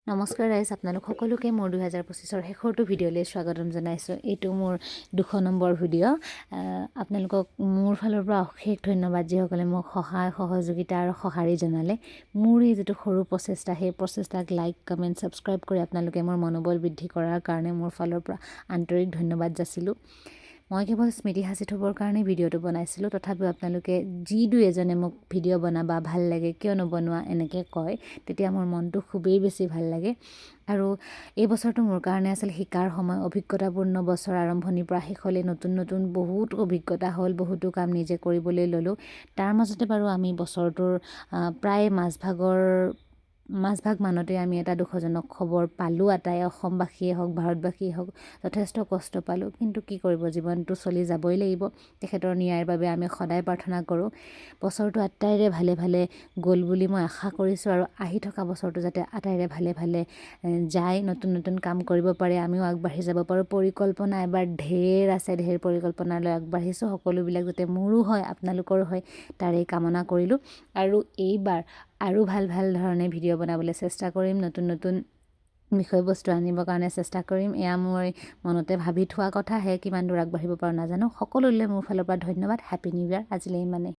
নমস্কাৰ ৰাইজ, আপোনালোক সকলোকে মোৰ 2025ৰ শেষৰটো ভিডিঅ'লৈ স্বাগতম জনাইছোঁ। এইটো মোৰ 200 নম্বৰ ভিডিঅ'। আপোনালোকক মোৰ ফালৰ পৰা অশেষ ধন্যবাদ, যিসকলে মোক সহায় সহযোগিতা আৰু সঁহাৰি জনালে। মোৰ এই যিটো সৰু প্ৰচেষ্টা, সেই প্ৰচেষ্টাক লাইক, কমেণ্ট, ছাবস্ক্ৰাইব কৰি আপোনালোকে মোৰ মনোবল বৃদ্ধি কৰাৰ কাৰণে মোৰ ফালৰ পৰা আন্তৰিক ধন্যবাদ যাচিলোঁ। মই কেৱল স্মৃতি সাঁচি থ'বৰ কাৰণে ভিডিঅ'টো বনাইছিলোঁ, তথাপিও আপোনালোকে যি দুই এজনে মোক ভিডিঅ' বনাবা, ভাল লাগে, কিয় নবনোৱা এনেকৈ কয়, তেতিয়া মোৰ মনটো খুবেই বেছি ভাল লাগে। আৰু এই বছৰটো মোৰ কাৰণে আছিল শিকাৰ সময়, অভিজ্ঞতাপূৰ্ণ বছৰ। আৰম্ভণিৰ পৰা শেষলৈ নতুন নতুন বহুত অভিজ্ঞতা হ'ল, বহুতো কাম নিজে কৰিবলৈ ল'লোঁ। তাৰ মাজতে বাৰু আমি বছৰটোৰ প্ৰায় মাজভাগ মানতে আমি এটা দুখজনক খবৰ পালোঁ। আটাই অসমবাসীয়ে হওক, ভাৰতবাসীয়ে হওক, যথেষ্ট কষ্ট পালোঁ। কিন্তু কি কৰিব, জীৱনটো চলি যাবই লাগিব। তেখেতৰ ন্যায়ৰ বাবে আমি সদায় প্ৰাৰ্থনা কৰোঁ। বছৰটো আটাইৰে ভালে ভালে গ'ল বুলি মই আশা কৰিছোঁ, আৰু আহি থকা বছৰটো যাতে আটাইৰে ভালে ভালে যায়, নতুন নতুন কাম কৰিব পাৰে, আমিও আগবাঢ়ি যাব পাৰোঁ। পৰিকল্পনা এবাৰ ঢেৰ আছে, ঢেৰ পৰিকল্পনালৈ আগবাঢ়িছোঁ। সকলোবিলাক যাতে মোৰো হয়, আপোনালোকৰো হয়, তাৰেই কামনা কৰিলোঁ। আৰু এইবাৰ আৰু ভাল ভাল ধৰণে ভিডিঅ' বনাবলৈ চেষ্টা কৰিম, নতুন নতুন বিষয়বস্তু আনিবৰ কাৰণে চেষ্টা কৰিম। এয়া মই মনতে ভাবি থোৱা কথাহে, কিমান দূৰ আগবাঢ়িব পাৰোঁ নাজানো। সকলোলৈ মোৰ ফালৰ পৰা ধন্যবাদ। Happy new year. আজিলৈ ইমানেই।